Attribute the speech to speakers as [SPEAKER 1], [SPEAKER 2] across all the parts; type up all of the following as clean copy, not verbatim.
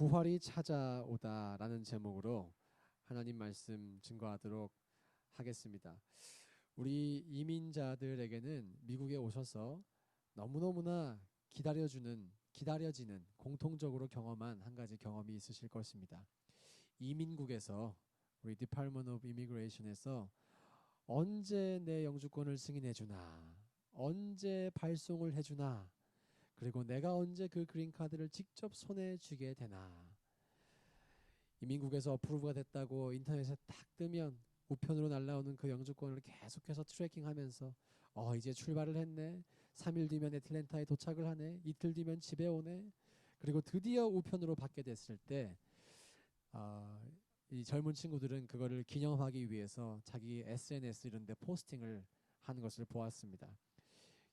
[SPEAKER 1] 부활이 찾아오다라는 제목으로 하나님 말씀 증거하도록 하겠습니다. 우리 이민자들에게는 미국에 오셔서 너무너무나 기다려지는 공통적으로 경험한 한 가지 경험이 있으실 것입니다. 이민국에서 우리 Department of Immigration에서 언제 내 영주권을 승인해 주나, 언제 발송을 해 주나, 그리고 내가 언제 그 그린카드를 직접 손에 쥐게 되나. 이민국에서 어프로브가 됐다고 인터넷에 딱 뜨면 우편으로 날라오는 그 영주권을 계속해서 트래킹하면서 이제 출발을 했네. 3일 뒤면 애틀랜타에 도착을 하네. 이틀 뒤면 집에 오네. 그리고 드디어 우편으로 받게 됐을 때 이 젊은 친구들은 그거를 기념하기 위해서 자기 SNS 이런 데 포스팅을 하는 것을 보았습니다.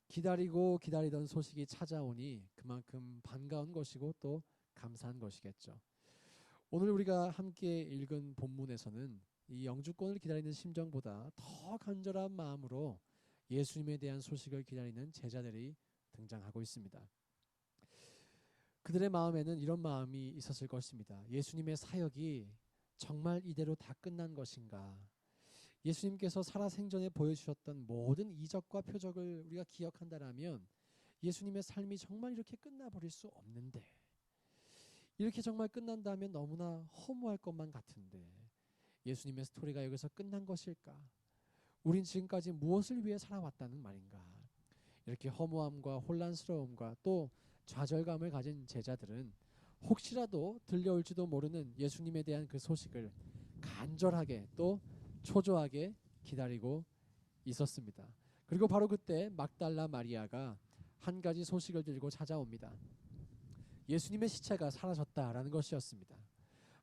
[SPEAKER 1] 기다리고 기다리던 소식이 찾아오니 그만큼 반가운 것이고 또 감사한 것이겠죠. 오늘 우리가 함께 읽은 본문에서는 이 영주권을 기다리는 심정보다 더 간절한 마음으로 예수님에 대한 소식을 기다리는 제자들이 등장하고 있습니다. 그들의 마음에는 이런 마음이 있었을 것입니다. 예수님의 사역이 정말 이대로 다 끝난 것인가? 예수님께서 살아생전에 보여주셨던 모든 이적과 표적을 우리가 기억한다라면 예수님의 삶이 정말 이렇게 끝나버릴 수 없는데, 이렇게 정말 끝난다면 너무나 허무할 것만 같은데 예수님의 스토리가 여기서 끝난 것일까? 우린 지금까지 무엇을 위해 살아왔다는 말인가? 이렇게 허무함과 혼란스러움과 또 좌절감을 가진 제자들은 혹시라도 들려올지도 모르는 예수님에 대한 그 소식을 간절하게 또 초조하게 기다리고 있었습니다. 그리고 바로 그때 막달라 마리아가 한 가지 소식을 들고 찾아옵니다. 예수님의 시체가 사라졌다라는 것이었습니다.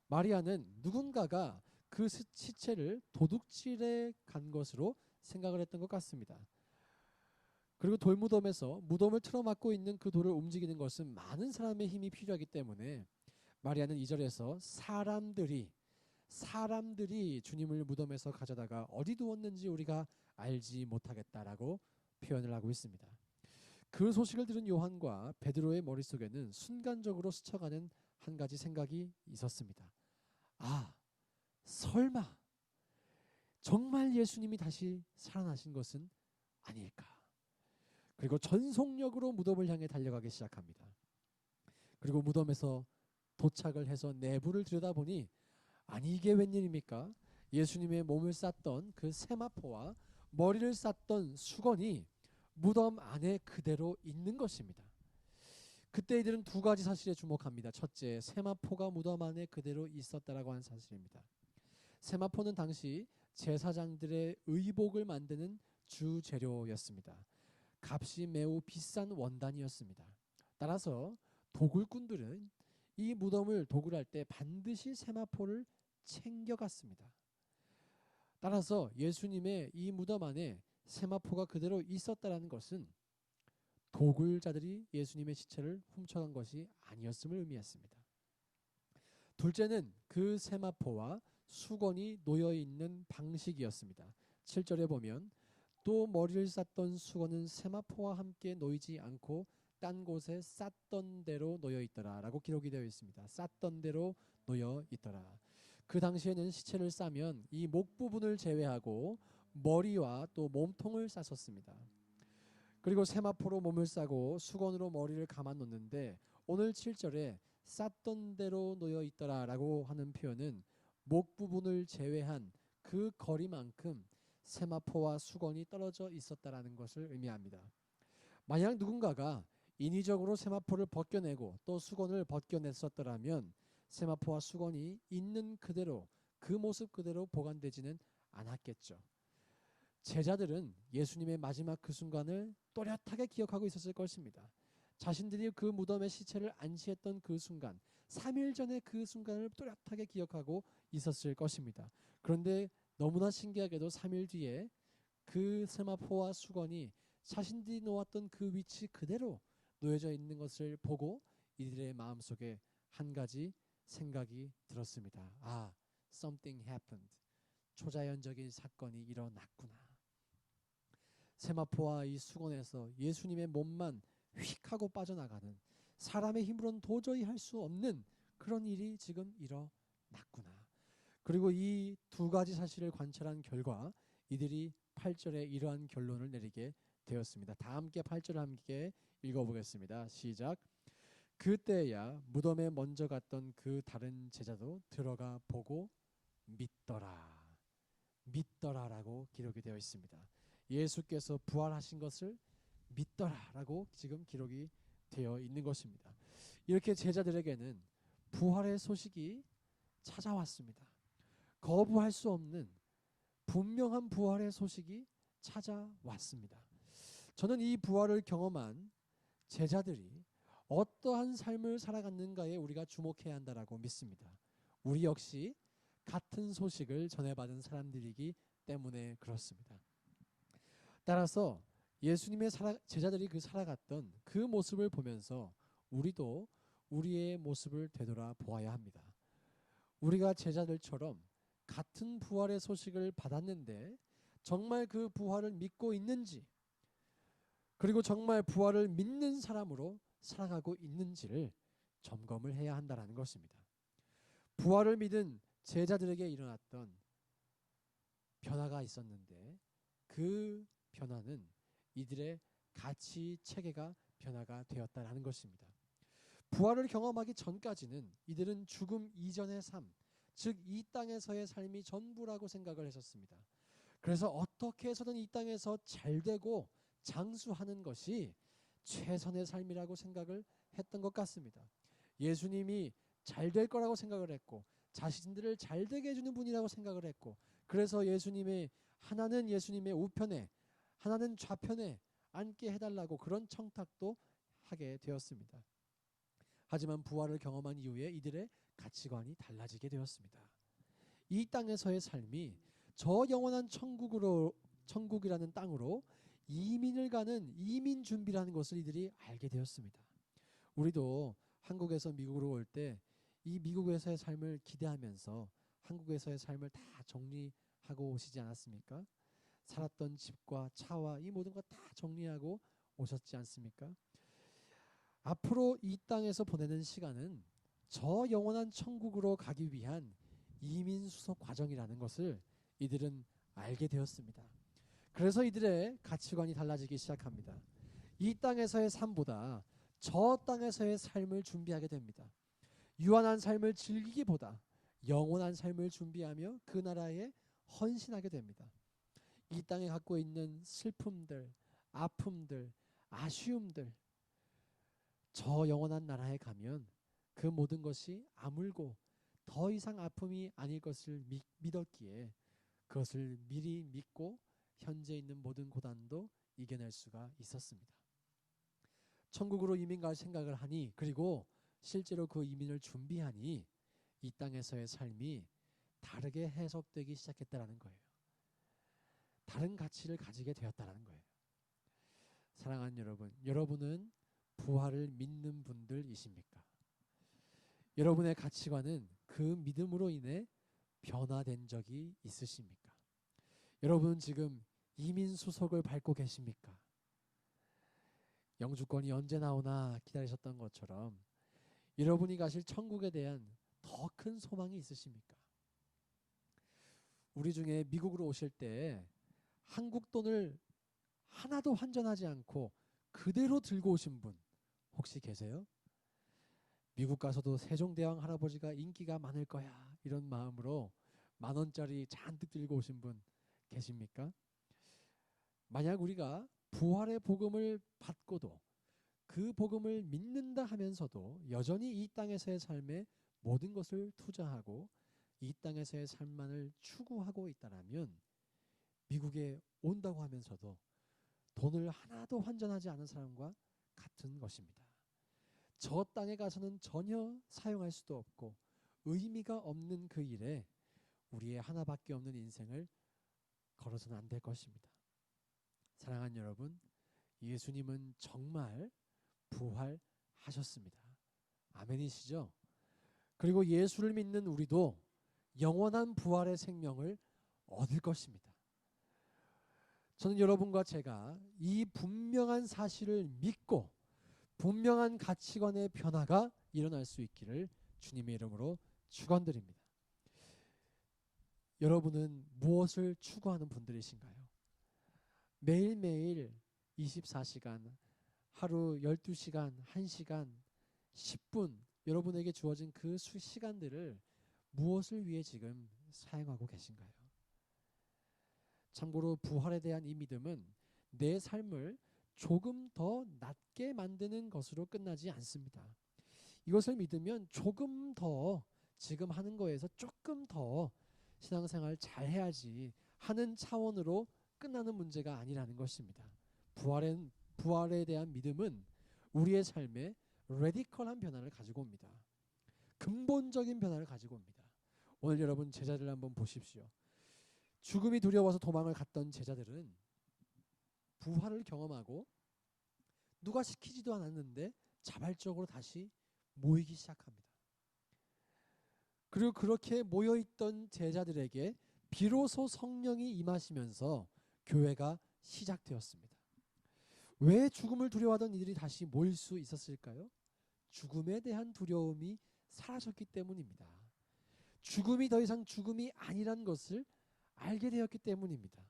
[SPEAKER 1] 마리아는 누군가가 그 시체를 도둑질해 간 것으로 생각을 했던 것 같습니다. 그리고 돌무덤에서 무덤을 틀어막고 있는 그 돌을 움직이는 것은 많은 사람의 힘이 필요하기 때문에 마리아는 2절에서 사람들이 주님을 무덤에서 가져다가 어디 두었는지 우리가 알지 못하겠다라고 표현을 하고 있습니다. 그 소식을 들은 요한과 베드로의 머릿속에는 순간적으로 스쳐가는 한 가지 생각이 있었습니다. 설마 정말 예수님이 다시 살아나신 것은 아닐까? 그리고 전속력으로 무덤을 향해 달려가기 시작합니다. 그리고 무덤에서 도착을 해서 내부를 들여다보니 아니 이게 웬일입니까? 예수님의 몸을 쌌던 그 세마포와 머리를 쌌던 수건이 무덤 안에 그대로 있는 것입니다. 그때 이들은 두 가지 사실에 주목합니다. 첫째, 세마포가 무덤 안에 그대로 있었다라고 하는 사실입니다. 세마포는 당시 제사장들의 의복을 만드는 주 재료였습니다. 값이 매우 비싼 원단이었습니다. 따라서 도굴꾼들은 이 무덤을 도굴할 때 반드시 세마포를 챙겨갔습니다. 따라서 예수님의 이 무덤 안에 세마포가 그대로 있었다라는 것은 도굴자들이 예수님의 시체를 훔쳐간 것이 아니었음을 의미했습니다. 둘째는 그 세마포와 수건이 놓여있는 방식이었습니다. 7절에 보면 또 머리를 쌌던 수건은 세마포와 함께 놓이지 않고 딴 곳에 쌌던 대로 놓여 있더라 라고 기록이 되어 있습니다. 쌌던 대로 놓여 있더라. 그 당시에는 시체를 싸면 이 목 부분을 제외하고 머리와 또 몸통을 쌌었습니다. 그리고 세마포로 몸을 싸고 수건으로 머리를 감아 놓는데 오늘 7절에 쌌던 대로 놓여 있더라 라고 하는 표현은 목 부분을 제외한 그 거리만큼 세마포와 수건이 떨어져 있었다라는 것을 의미합니다. 만약 누군가가 인위적으로 세마포를 벗겨내고 또 수건을 벗겨냈었더라면 세마포와 수건이 있는 그대로 그 모습 그대로 보관되지는 않았겠죠. 제자들은 예수님의 마지막 그 순간을 또렷하게 기억하고 있었을 것입니다. 자신들이 그 무덤에 시체를 안치했던 그 순간, 3일 전에 그 순간을 또렷하게 기억하고 있었을 것입니다. 그런데 너무나 신기하게도 3일 뒤에 그 세마포와 수건이 자신들이 놓았던 그 위치 그대로 놓여져 있는 것을 보고 이들의 마음속에 한 가지 생각이 들었습니다. Something happened. 초자연적인 사건이 일어났구나. 세마포와 이 수건에서 예수님의 몸만 휙 하고 빠져나가는, 사람의 힘으로는 도저히 할 수 없는 그런 일이 지금 일어났구나. 그리고 이 두 가지 사실을 관찰한 결과 이들이 8절에 이러한 결론을 내리게 되었습니다. 다 함께 8절을 함께 읽어보겠습니다. 시작. 그때야 무덤에 먼저 갔던 그 다른 제자도 들어가 보고 믿더라. 믿더라라고 기록이 되어 있습니다. 예수께서 부활하신 것을 믿더라라고 지금 기록이 되어 있는 것입니다. 이렇게 제자들에게는 부활의 소식이 찾아왔습니다. 거부할 수 없는 분명한 부활의 소식이 찾아왔습니다. 저는 이 부활을 경험한 제자들이 어떠한 삶을 살아갔는가에 우리가 주목해야 한다라고 믿습니다. 우리 역시 같은 소식을 전해받은 사람들이기 때문에 그렇습니다. 따라서 예수님의 제자들이 살아갔던 그 모습을 보면서 우리도 우리의 모습을 되돌아 보아야 합니다. 우리가 제자들처럼 같은 부활의 소식을 받았는데 정말 그 부활을 믿고 있는지, 그리고 정말 부활을 믿는 사람으로 살아가고 있는지를 점검을 해야 한다는 것입니다. 부활을 믿은 제자들에게 일어났던 변화가 있었는데 그 변화는 이들의 가치 체계가 변화가 되었다는 것입니다. 부활을 경험하기 전까지는 이들은 죽음 이전의 삶, 즉 이 땅에서의 삶이 전부라고 생각을 했었습니다. 그래서 어떻게 해서든 이 땅에서 잘되고 장수하는 것이 최선의 삶이라고 생각을 했던 것 같습니다. 예수님이 잘될 거라고 생각을 했고 자신들을 잘되게 해주는 분이라고 생각을 했고, 그래서 하나는 예수님의 우편에 하나는 좌편에 앉게 해달라고 그런 청탁도 하게 되었습니다. 하지만 부활을 경험한 이후에 이들의 가치관이 달라지게 되었습니다. 이 땅에서의 삶이 저 영원한 천국이라는 땅으로 이민을 가는 이민 준비라는 것을 이들이 알게 되었습니다. 우리도 한국에서 미국으로 올 때 이 미국에서의 삶을 기대하면서 한국에서의 삶을 다 정리하고 오시지 않았습니까? 살았던 집과 차와 이 모든 것 다 정리하고 오셨지 않습니까? 앞으로 이 땅에서 보내는 시간은 저 영원한 천국으로 가기 위한 이민 수속 과정이라는 것을 이들은 알게 되었습니다. 그래서 이들의 가치관이 달라지기 시작합니다. 이 땅에서의 삶보다 저 땅에서의 삶을 준비하게 됩니다. 유한한 삶을 즐기기보다 영원한 삶을 준비하며 그 나라에 헌신하게 됩니다. 이 땅에 갖고 있는 슬픔들, 아픔들, 아쉬움들, 저 영원한 나라에 가면 그 모든 것이 아물고 더 이상 아픔이 아닐 것을 믿었기에 그것을 미리 믿고 현재 있는 모든 고난도 이겨낼 수가 있었습니다. 천국으로 이민 갈 생각을 하니, 그리고 실제로 그 이민을 준비하니 이 땅에서의 삶이 다르게 해석되기 시작했다는 거예요. 다른 가치를 가지게 되었다는 거예요. 사랑하는 여러분, 여러분은 부활을 믿는 분들이십니까? 여러분의 가치관은 그 믿음으로 인해 변화된 적이 있으십니까? 여러분은 지금 이민 수속을 밟고 계십니까? 영주권이 언제 나오나 기다리셨던 것처럼 여러분이 가실 천국에 대한 더 큰 소망이 있으십니까? 우리 중에 미국으로 오실 때 한국 돈을 하나도 환전하지 않고 그대로 들고 오신 분 혹시 계세요? 미국 가서도 세종대왕 할아버지가 인기가 많을 거야 이런 마음으로 10,000원짜리 잔뜩 들고 오신 분 계십니까? 만약 우리가 부활의 복음을 받고도 그 복음을 믿는다 하면서도 여전히 이 땅에서의 삶에 모든 것을 투자하고 이 땅에서의 삶만을 추구하고 있다면 미국에 온다고 하면서도 돈을 하나도 환전하지 않은 사람과 같은 것입니다. 저 땅에 가서는 전혀 사용할 수도 없고 의미가 없는 그 일에 우리의 하나밖에 없는 인생을 걸어서는 안 될 것입니다. 사랑하는 여러분, 예수님은 정말 부활하셨습니다. 아멘이시죠? 그리고 예수를 믿는 우리도 영원한 부활의 생명을 얻을 것입니다. 저는 여러분과 제가 이 분명한 사실을 믿고 분명한 가치관의 변화가 일어날 수 있기를 주님의 이름으로 축원드립니다. 여러분은 무엇을 추구하는 분들이신가요? 매일매일 24시간, 하루 12시간, 1시간, 10분 여러분에게 주어진 그 시간들을 무엇을 위해 지금 사용하고 계신가요? 참고로 부활에 대한 이 믿음은 내 삶을 조금 더 낫게 만드는 것으로 끝나지 않습니다. 이것을 믿으면 조금 더 지금 하는 거에서 조금 더 신앙생활 잘 해야지 하는 차원으로 끝나는 문제가 아니라는 것입니다. 부활에 대한 믿음은 우리의 삶에 레디컬한 변화를 가지고 옵니다. 근본적인 변화를 가지고 옵니다. 오늘 여러분 제자들 한번 보십시오. 죽음이 두려워서 도망을 갔던 제자들은 부활을 경험하고 누가 시키지도 않았는데 자발적으로 다시 모이기 시작합니다. 그리고 그렇게 모여있던 제자들에게 비로소 성령이 임하시면서 교회가 시작되었습니다. 왜 죽음을 두려워하던 이들이 다시 모일 수 있었을까요? 죽음에 대한 두려움이 사라졌기 때문입니다. 죽음이 더 이상 죽음이 아니란 것을 알게 되었기 때문입니다.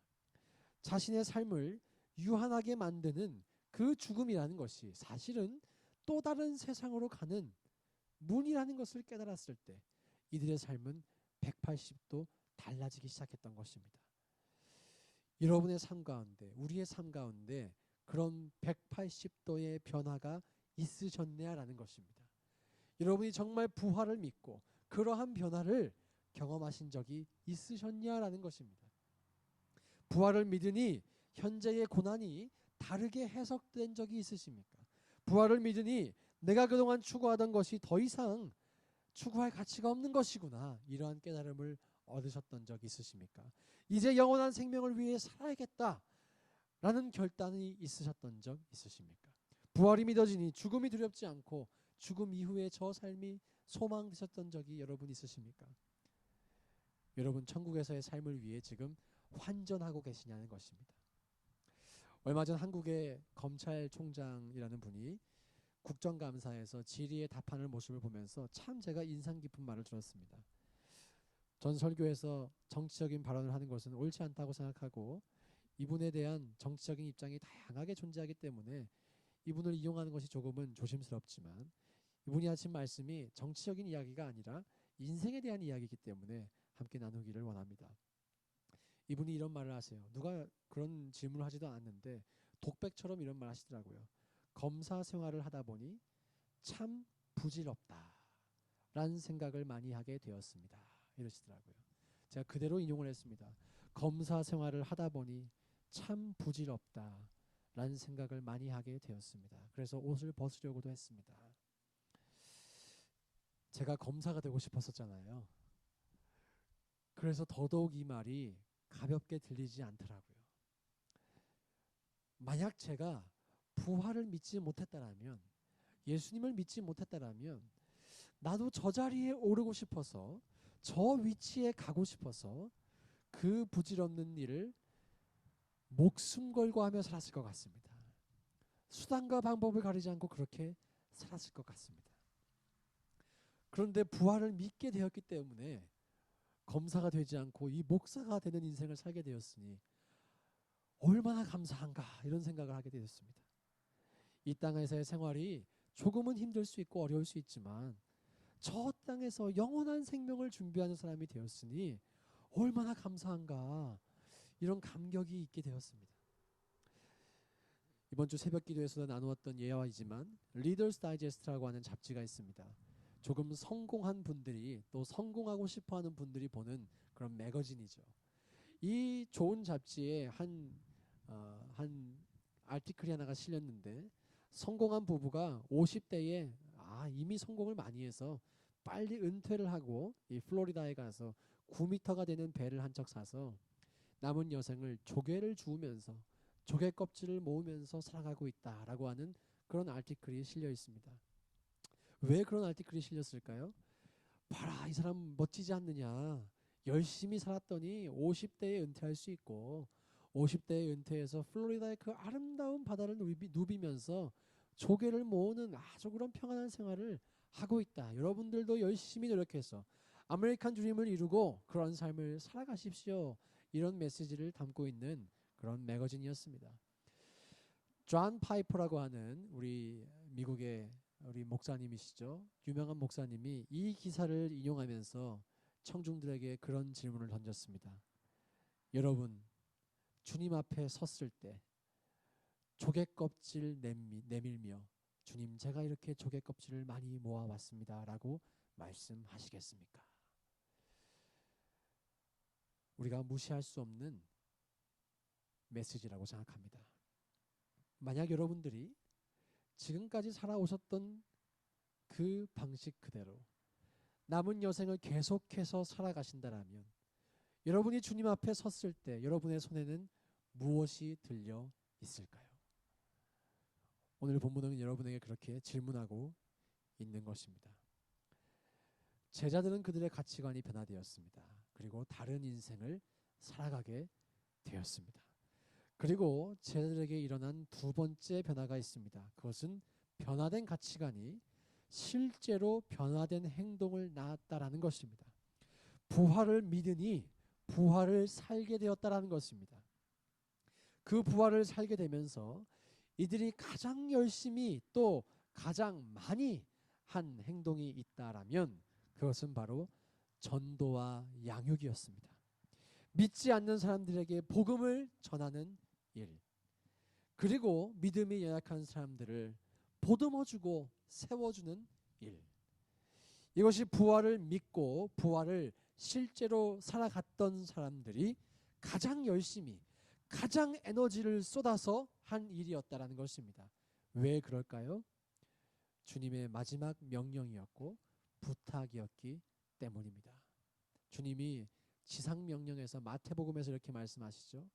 [SPEAKER 1] 자신의 삶을 유한하게 만드는 그 죽음이라는 것이 사실은 또 다른 세상으로 가는 문이라는 것을 깨달았을 때 이들의 삶은 180도 달라지기 시작했던 것입니다. 여러분의 삶 가운데, 우리의 삶 가운데 그런 180도의 변화가 있으셨냐라는 것입니다. 여러분이 정말 부활을 믿고 그러한 변화를 경험하신 적이 있으셨냐라는 것입니다. 부활을 믿으니 현재의 고난이 다르게 해석된 적이 있으십니까? 부활을 믿으니 내가 그동안 추구하던 것이 더 이상 추구할 가치가 없는 것이구나, 이러한 깨달음을 얻으셨던 적이 있으십니까? 이제 영원한 생명을 위해 살아야겠다라는 결단이 있으셨던 적 있으십니까? 부활이 믿어지니 죽음이 두렵지 않고 죽음 이후에 저 삶이 소망되셨던 적이 여러분 있으십니까? 여러분 천국에서의 삶을 위해 지금 환전하고 계시냐는 것입니다. 얼마 전 한국의 검찰총장이라는 분이 국정감사에서 질의에 답하는 모습을 보면서 참 제가 인상 깊은 말을 들었습니다. 전 설교에서 정치적인 발언을 하는 것은 옳지 않다고 생각하고 이분에 대한 정치적인 입장이 다양하게 존재하기 때문에 이분을 이용하는 것이 조금은 조심스럽지만 이분이 하신 말씀이 정치적인 이야기가 아니라 인생에 대한 이야기이기 때문에 함께 나누기를 원합니다. 이분이 이런 말을 하세요. 누가 그런 질문을 하지도 않았는데 독백처럼 이런 말 하시더라고요. 검사 생활을 하다 보니 참 부질없다 라는 생각을 많이 하게 되었습니다. 이러시더라고요. 제가 그대로 인용을 했습니다. 검사 생활을 하다 보니 참 부질없다 라는 생각을 많이 하게 되었습니다. 그래서 옷을 벗으려고도 했습니다. 제가 검사가 되고 싶었었잖아요. 그래서 더더욱 이 말이 가볍게 들리지 않더라고요. 만약 제가 부활을 믿지 못했다라면, 예수님을 믿지 못했다라면 나도 저 자리에 오르고 싶어서, 저 위치에 가고 싶어서 그 부질없는 일을 목숨 걸고 하며 살았을 것 같습니다. 수단과 방법을 가리지 않고 그렇게 살았을 것 같습니다. 그런데 부활을 믿게 되었기 때문에 검사가 되지 않고 이 목사가 되는 인생을 살게 되었으니 얼마나 감사한가, 이런 생각을 하게 되었습니다. 이 땅에서의 생활이 조금은 힘들 수 있고 어려울 수 있지만 저 땅에서 영원한 생명을 준비하는 사람이 되었으니 얼마나 감사한가, 이런 감격이 있게 되었습니다. 이번 주 새벽 기도에서도 나누었던 예화이지만 리더스 다이제스트라고 하는 잡지가 있습니다. 조금 성공한 분들이, 또 성공하고 싶어하는 분들이 보는 그런 매거진이죠. 이 좋은 잡지에 한 아티클이 하나가 실렸는데, 성공한 부부가 50대에 이미 성공을 많이 해서 빨리 은퇴를 하고 이 플로리다에 가서 9m가 되는 배를 한 척 사서 남은 여생을 조개를 주우면서 조개 껍질을 모으면서 살아가고 있다라고 하는 그런 아티클이 실려 있습니다. 왜 그런 아티클이 실렸을까요? 봐라, 이 사람 멋지지 않느냐. 열심히 살았더니 50대에 은퇴할 수 있고 50대에 은퇴해서 플로리다의 그 아름다운 바다를 누비면서 조개를 모으는 아주 그런 평안한 생활을 하고 있다. 여러분들도 열심히 노력해서 아메리칸 드림을 이루고 그런 삶을 살아가십시오. 이런 메시지를 담고 있는 그런 매거진이었습니다. 존 파이퍼라고 하는 우리 미국의 우리 목사님이시죠. 유명한 목사님이 이 기사를 인용하면서 청중들에게 그런 질문을 던졌습니다. 여러분, 주님 앞에 섰을 때 조개 껍질 내밀며 주님, 제가 이렇게 조개 껍질을 많이 모아왔습니다 라고 말씀하시겠습니까? 우리가 무시할 수 없는 메시지라고 생각합니다. 만약 여러분들이 지금까지 살아오셨던 그 방식 그대로 남은 여생을 계속해서 살아가신다라면 여러분이 주님 앞에 섰을 때 여러분의 손에는 무엇이 들려 있을까요? 오늘 본문은 여러분에게 그렇게 질문하고 있는 것입니다. 제자들은 그들의 가치관이 변화되었습니다. 그리고 다른 인생을 살아가게 되었습니다. 그리고 제자들에게 일어난 두 번째 변화가 있습니다. 그것은 변화된 가치관이 실제로 변화된 행동을 낳았다라는 것입니다. 부활을 믿으니 부활을 살게 되었다라는 것입니다. 그 부활을 살게 되면서 이들이 가장 열심히 또 가장 많이 한 행동이 있다라면 그것은 바로 전도와 양육이었습니다. 믿지 않는 사람들에게 복음을 전하는 일, 그리고 믿음이 연약한 사람들을 보듬어주고 세워주는 일, 이것이 부활을 믿고 부활을 실제로 살아갔던 사람들이 가장 열심히 가장 에너지를 쏟아서 한 일이었다라는 것입니다. 왜 그럴까요? 주님의 마지막 명령이었고 부탁이었기 때문입니다. 주님이 지상명령에서 마태복음에서 이렇게 말씀하시죠.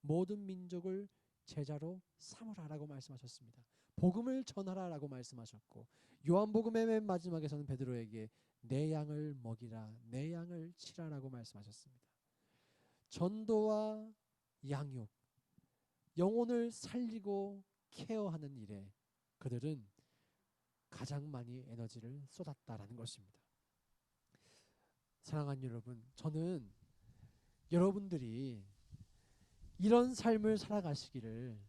[SPEAKER 1] 모든 민족을 제자로 삼으라라고 말씀하셨습니다. 복음을 전하라라고 말씀하셨고 요한복음의 맨 마지막에서는 베드로에게 내 양을 먹이라 내 양을 치라라고 말씀하셨습니다. 전도와 양육, 영혼을 살리고 케어하는 일에 그들은 가장 많이 에너지를 쏟았다라는 것입니다. 사랑하는 여러분, 저는 여러분들이 이런 삶을 살아가시기를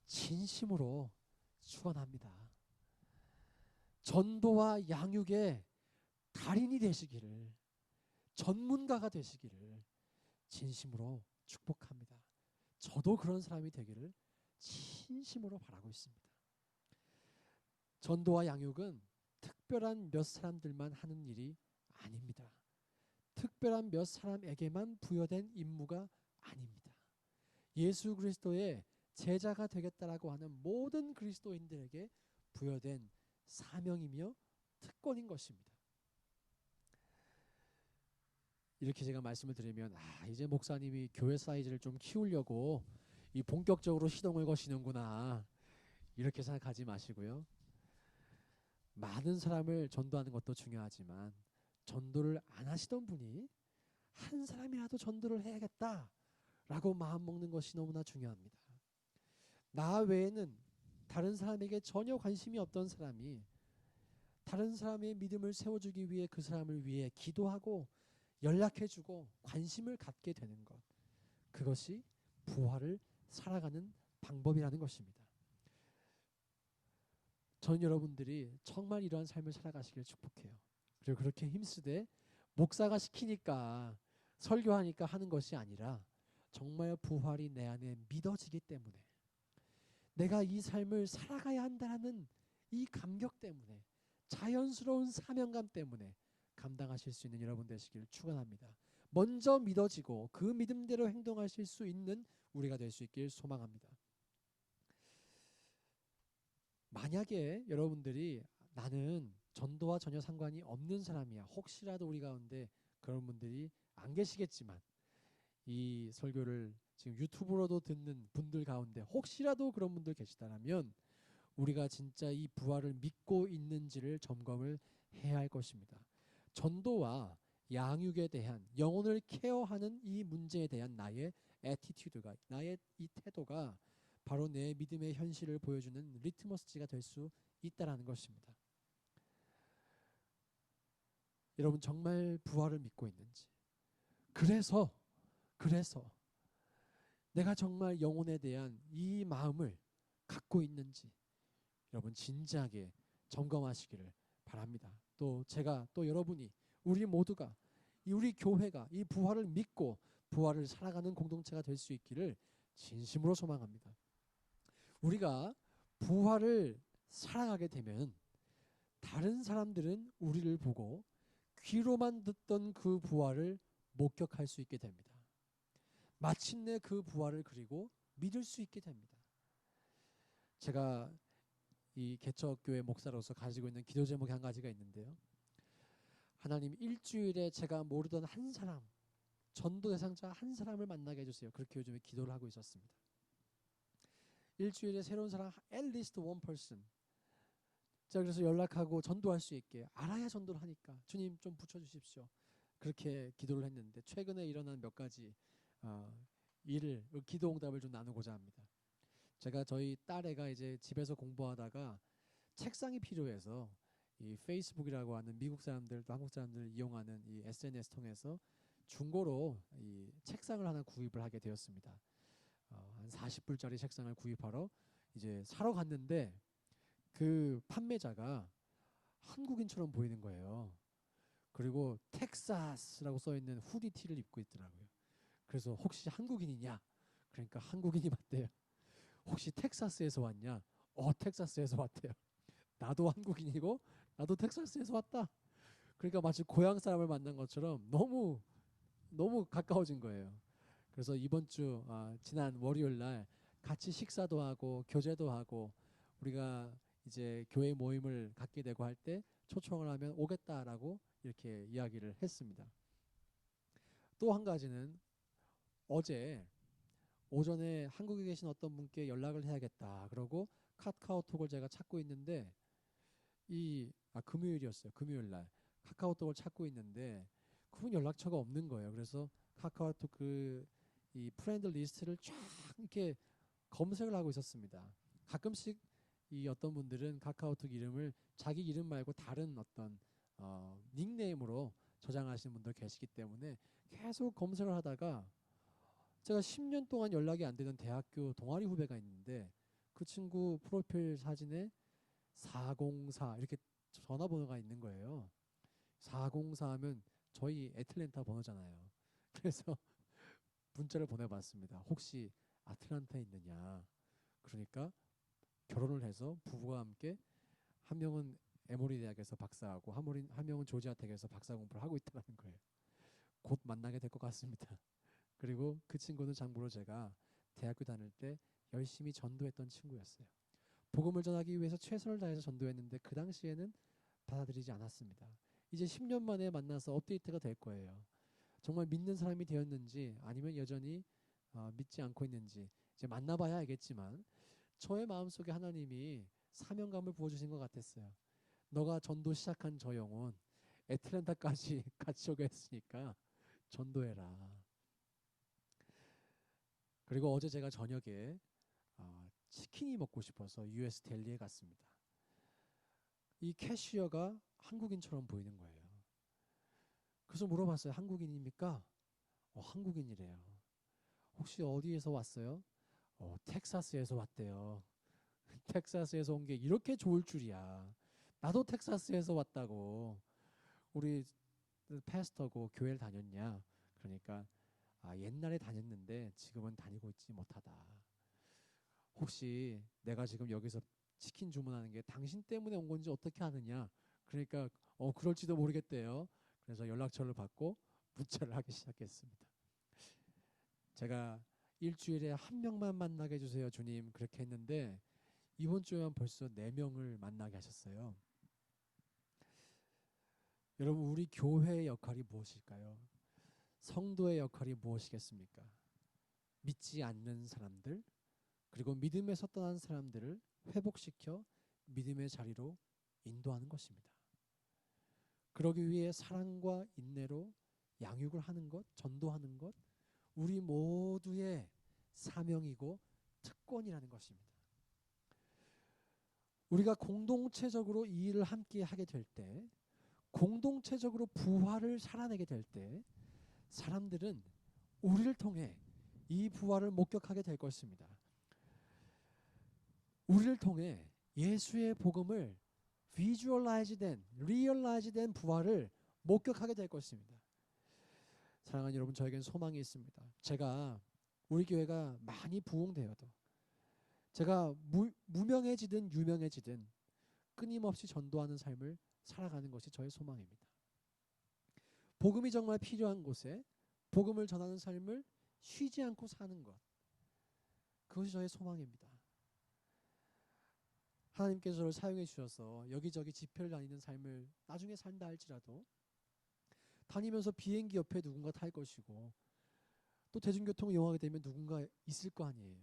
[SPEAKER 1] 진심으로 축원합니다. 전도와 양육의 달인이 되시기를, 전문가가 되시기를 진심으로 축복합니다. 저도 그런 사람이 되기를 진심으로 바라고 있습니다. 전도와 양육은 특별한 몇 사람들만 하는 일이 아닙니다. 특별한 몇 사람에게만 부여된 임무가 아닙니다. 예수 그리스도의 제자가 되겠다라고 하는 모든 그리스도인들에게 부여된 사명이며 특권인 것입니다. 이렇게 제가 말씀을 드리면 이제 목사님이 교회 사이즈를 좀 키우려고 이 본격적으로 시동을 거시는구나 이렇게 생각하지 마시고요. 많은 사람을 전도하는 것도 중요하지만 전도를 안 하시던 분이 한 사람이라도 전도를 해야겠다라고 마음먹는 것이 너무나 중요합니다. 나 외에는 다른 사람에게 전혀 관심이 없던 사람이 다른 사람의 믿음을 세워주기 위해 그 사람을 위해 기도하고 연락해주고 관심을 갖게 되는 것, 그것이 부활을 살아가는 방법이라는 것입니다. 전 여러분들이 정말 이러한 삶을 살아가시길 축복해요. 그리고 그렇게 힘쓰되 목사가 시키니까 설교하니까 하는 것이 아니라 정말 부활이 내 안에 믿어지기 때문에 내가 이 삶을 살아가야 한다는 이 감격 때문에 자연스러운 사명감 때문에 감당하실 수 있는 여러분 되시기를 축원합니다. 먼저 믿어지고 그 믿음대로 행동하실 수 있는 우리가 될 수 있길 소망합니다. 만약에 여러분들이 나는 전도와 전혀 상관이 없는 사람이야, 혹시라도 우리 가운데 그런 분들이 안 계시겠지만 이 설교를 지금 유튜브로도 듣는 분들 가운데 혹시라도 그런 분들 계시다면 우리가 진짜 이 부활을 믿고 있는지를 점검을 해야 할 것입니다. 전도와 양육에 대한, 영혼을 케어하는 이 문제에 대한 나의 애티튜드가, 나의 이 태도가 바로 내 믿음의 현실을 보여주는 리트머스지가 될 수 있다라는 것입니다. 여러분 정말 부활을 믿고 있는지, 그래서 내가 정말 영혼에 대한 이 마음을 갖고 있는지 여러분 진지하게 점검하시기를 바랍니다. 또 제가 또 여러분이 우리 모두가 우리 교회가 이 부활을 믿고 부활을 살아가는 공동체가 될 수 있기를 진심으로 소망합니다. 우리가 부활을 살아가게 되면 다른 사람들은 우리를 보고 귀로만 듣던 그 부활을 목격할 수 있게 됩니다. 마침내 그 부활을 그리고 믿을 수 있게 됩니다. 제가 이 개척교회 목사로서 가지고 있는 기도 제목이 한 가지가 있는데요. 하나님, 일주일에 제가 모르던 한 사람, 전도 대상자 한 사람을 만나게 해주세요. 그렇게 요즘에 기도를 하고 있었습니다. 일주일에 새로운 사람, at least one person. 자, 그래서 연락하고 전도할 수 있게, 알아야 전도를 하니까 주님 좀 붙여주십시오. 그렇게 기도를 했는데 최근에 일어난 몇 가지 기도 응답을 좀 나누고자 합니다. 제가 저희 딸애가 이제 집에서 공부하다가 책상이 필요해서 이 페이스북이라고 하는 미국 사람들 또 한국 사람들 이용하는 이 SNS 통해서 중고로 이 책상을 하나 구입을 하게 되었습니다. 한 40불짜리 책상을 구입하러 이제 사러 갔는데 그 판매자가 한국인처럼 보이는 거예요. 그리고 텍사스라고 써있는 후디티를 입고 있더라고요. 그래서 혹시 한국인이냐? 그러니까 한국인이 맞대요. 혹시 텍사스에서 왔냐? 텍사스에서 왔대요. 나도 한국인이고 나도 텍사스에서 왔다. 그러니까 마치 고향 사람을 만난 것처럼 너무 가까워진 거예요. 그래서 이번 주 지난 월요일 날 같이 식사도 하고 교제도 하고 우리가 이제 교회 모임을 갖게 되고 할 때 초청을 하면 오겠다라고 이렇게 이야기를 했습니다. 또 한 가지는 어제 오전에 한국에 계신 어떤 분께 연락을 해야겠다 그러고 카카오톡을 제가 찾고 있는데 금요일이었어요. 금요일 날 카카오톡을 찾고 있는데 그분 연락처가 없는 거예요. 그래서 카카오톡 이 프렌드 리스트를 쫙 이렇게 검색을 하고 있었습니다. 가끔씩 이 어떤 분들은 카카오톡 이름을 자기 이름 말고 다른 어떤 닉네임으로 저장하시는 분들 계시기 때문에 계속 검색을 하다가 제가 10년 동안 연락이 안 되는 대학교 동아리 후배가 있는데 그 친구 프로필 사진에 404 이렇게 전화번호가 있는 거예요. 404 하면 저희 애틀랜타 번호잖아요. 그래서 문자를 보내봤습니다. 혹시 아틀란타에 있느냐. 그러니까 결혼을 해서 부부와 함께 한 명은 에모리 대학에서 박사하고 한 명은 조지아 대학에서 박사 공부를 하고 있다는 거예요. 곧 만나게 될 것 같습니다. 그리고 그 친구는 참고로 제가 대학교 다닐 때 열심히 전도했던 친구였어요. 복음을 전하기 위해서 최선을 다해서 전도했는데 그 당시에는 받아들이지 않았습니다. 이제 10년 만에 만나서 업데이트가 될 거예요. 정말 믿는 사람이 되었는지 아니면 여전히 믿지 않고 있는지 이제 만나봐야 알겠지만 저의 마음속에 하나님이 사명감을 부어주신 것 같았어요. 너가 전도 시작한 저 영혼 애틀랜타까지 같이 오게 했으니까 전도해라. 그리고 어제 제가 저녁에 치킨이 먹고 싶어서 US 델리에 갔습니다. 이 캐시어가 한국인처럼 보이는 거예요. 그래서 물어봤어요. 한국인입니까? 한국인이래요. 혹시 어디에서 왔어요? 텍사스에서 왔대요. 텍사스에서 온 게 이렇게 좋을 줄이야. 나도 텍사스에서 왔다고. 우리 패스터고 교회를 다녔냐? 그러니까 옛날에 다녔는데 지금은 다니고 있지 못하다. 혹시 내가 지금 여기서 치킨 주문하는 게 당신 때문에 온 건지 어떻게 아느냐? 그러니까 그럴지도 모르겠대요. 그래서 연락처를 받고 문자를 하기 시작했습니다. 제가 일주일에 한 명만 만나게 해주세요 주님 그렇게 했는데 이번 주에만 벌써 4명을 만나게 하셨어요. 여러분 우리 교회의 역할이 무엇일까요? 성도의 역할이 무엇이겠습니까? 믿지 않는 사람들 그리고 믿음에서 떠난 사람들을 회복시켜 믿음의 자리로 인도하는 것입니다. 그러기 위해 사랑과 인내로 양육을 하는 것, 전도하는 것 우리 모두의 사명이고 특권이라는 것입니다. 우리가 공동체적으로 이 일을 함께 하게 될 때 공동체적으로 부활을 살아내게 될 때 사람들은 우리를 통해 이 부활을 목격하게 될 것입니다. 우리를 통해 예수의 복음을 realize 된 부활을 목격하게 될 것입니다. 사랑하는 여러분, 저에겐 소망이 있습니다. 제가 우리 교회가 많이 부흥되어도 제가 무명해지든 유명해지든 끊임없이 전도하는 삶을 살아가는 것이 저의 소망입니다. 복음이 정말 필요한 곳에 복음을 전하는 삶을 쉬지 않고 사는 것, 그것이 저의 소망입니다. 하나님께서 저를 사용해 주셔서 여기저기 집회를 다니는 삶을 나중에 산다 할지라도 다니면서 비행기 옆에 누군가 탈 것이고 또 대중교통을 이용하게 되면 누군가 있을 거 아니에요.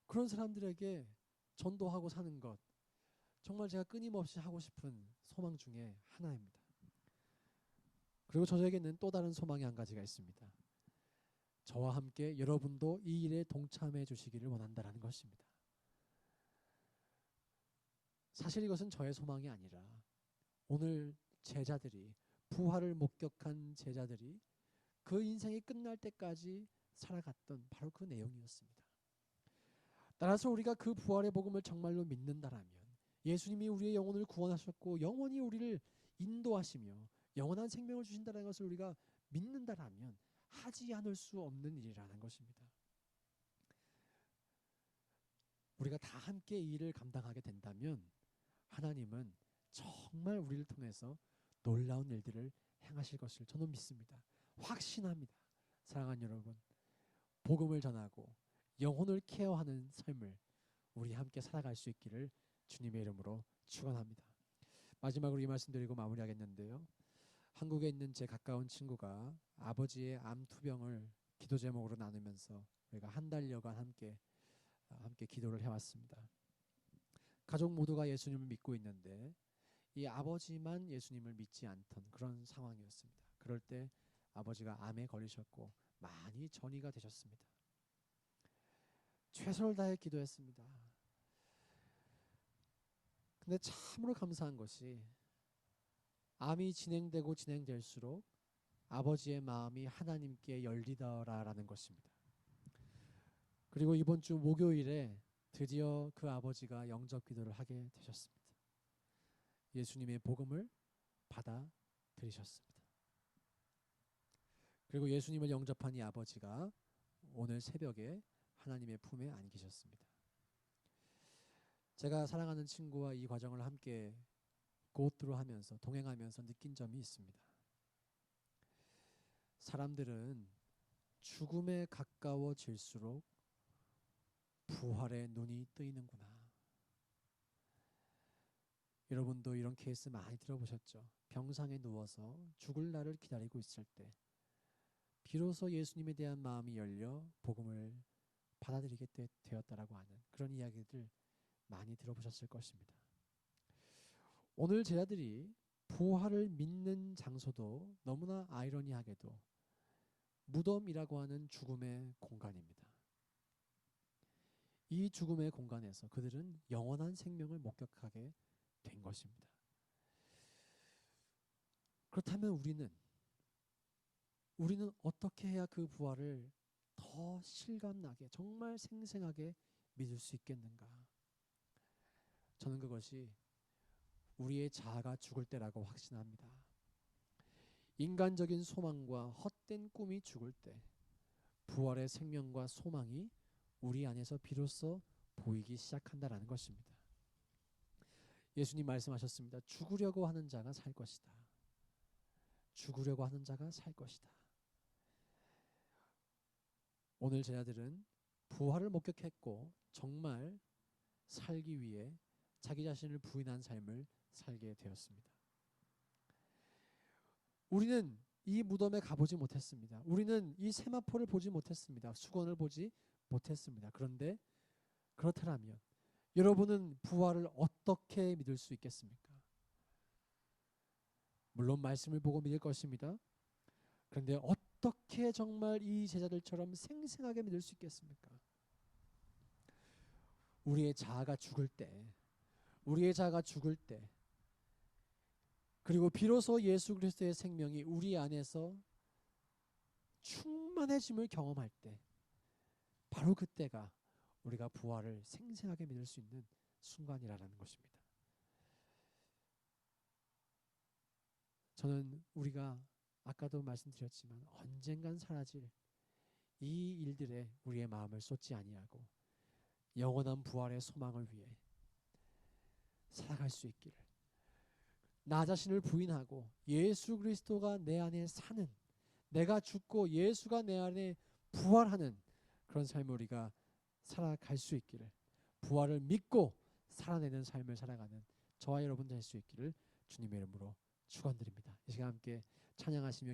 [SPEAKER 1] 그런 사람들에게 전도하고 사는 것, 정말 제가 끊임없이 하고 싶은 소망 중에 하나입니다. 그리고 저에게는 또 다른 소망이 한 가지가 있습니다. 저와 함께 여러분도 이 일에 동참해 주시기를 원한다는 것입니다. 사실 이것은 저의 소망이 아니라 오늘 제자들이, 부활을 목격한 제자들이 그 인생이 끝날 때까지 살아갔던 바로 그 내용이었습니다. 따라서 우리가 그 부활의 복음을 정말로 믿는다라면, 예수님이 우리의 영혼을 구원하셨고 영원히 우리를 인도하시며 영원한 생명을 주신다는 것을 우리가 믿는다라면 하지 않을 수 없는 일이라는 것입니다. 우리가 다 함께 이 일을 감당하게 된다면 하나님은 정말 우리를 통해서 놀라운 일들을 행하실 것을 저는 믿습니다. 확신합니다. 사랑하는 여러분, 복음을 전하고 영혼을 케어하는 삶을 우리 함께 살아갈 수 있기를 주님의 이름으로 축원합니다. 마지막으로 이 말씀 드리고 마무리하겠는데요. 한국에 있는 제 가까운 친구가 아버지의 암 투병을 기도 제목으로 나누면서 우리가 한 달여간 함께 기도를 해왔습니다. 가족 모두가 예수님을 믿고 있는데 이 아버지만 예수님을 믿지 않던 그런 상황이었습니다. 그럴 때 아버지가 암에 걸리셨고 많이 전이가 되셨습니다. 최선을 다해 기도했습니다. 근데 참으로 감사한 것이 암이 진행되고 진행될수록 아버지의 마음이 하나님께 열리더라라는 것입니다. 그리고 이번 주 목요일에 드디어 그 아버지가 영접 기도를 하게 되셨습니다. 예수님의 복음을 받아들이셨습니다. 그리고 예수님을 영접한 이 아버지가 오늘 새벽에 하나님의 품에 안기셨습니다. 제가 사랑하는 친구와 이 과정을 함께 하면서 동행하면서 느낀 점이 있습니다. 사람들은 죽음에 가까워질수록 부활의 눈이 뜨이는구나. 여러분도 이런 케이스 많이 들어보셨죠? 병상에 누워서 죽을 날을 기다리고 있을 때 비로소 예수님에 대한 마음이 열려 복음을 받아들이게 되었다라고 하는 그런 이야기들 많이 들어보셨을 것입니다. 오늘 제자들이 부활을 믿는 장소도 너무나 아이러니하게도 무덤이라고 하는 죽음의 공간입니다. 이 죽음의 공간에서 그들은 영원한 생명을 목격하게 된 것입니다. 그렇다면 우리는 어떻게 해야 그 부활을 더 실감나게 정말 생생하게 믿을 수 있겠는가? 저는 그것이 우리의 자아가 죽을 때라고 확신합니다. 인간적인 소망과 헛된 꿈이 죽을 때 부활의 생명과 소망이 우리 안에서 비로소 보이기 시작한다라는 것입니다. 예수님 말씀하셨습니다. 죽으려고 하는 자가 살 것이다. 죽으려고 하는 자가 살 것이다. 오늘 제자들은 부활을 목격했고 정말 살기 위해 자기 자신을 부인한 삶을 살게 되었습니다. 우리는 이 무덤에 가보지 못했습니다. 우리는 이 세마포를 보지 못했습니다. 수건을 보지 못했습니다. 그런데 그렇다면 여러분은 부활을 어떻게 믿을 수 있겠습니까? 물론 말씀을 보고 믿을 것입니다. 그런데 어떻게 정말 이 제자들처럼 생생하게 믿을 수 있겠습니까? 우리의 자아가 죽을 때 그리고 비로소 예수 그리스도의 생명이 우리 안에서 충만해짐을 경험할 때, 바로 그때가 우리가 부활을 생생하게 믿을 수 있는 순간이라는 것입니다. 저는 우리가 아까도 말씀드렸지만 언젠간 사라질 이 일들에 우리의 마음을 쏟지 아니하고 영원한 부활의 소망을 위해 살아갈 수 있기를, 나 자신을 부인하고 예수 그리스도가 내 안에 사는, 내가 죽고 예수가 내 안에 부활하는 그런 삶을 우리가 살아갈 수 있기를, 부활을 믿고 살아내는 삶을 살아가는 저와 여러분 될 수 있기를 주님의 이름으로 축원드립니다. 이 시간 함께 찬양하시며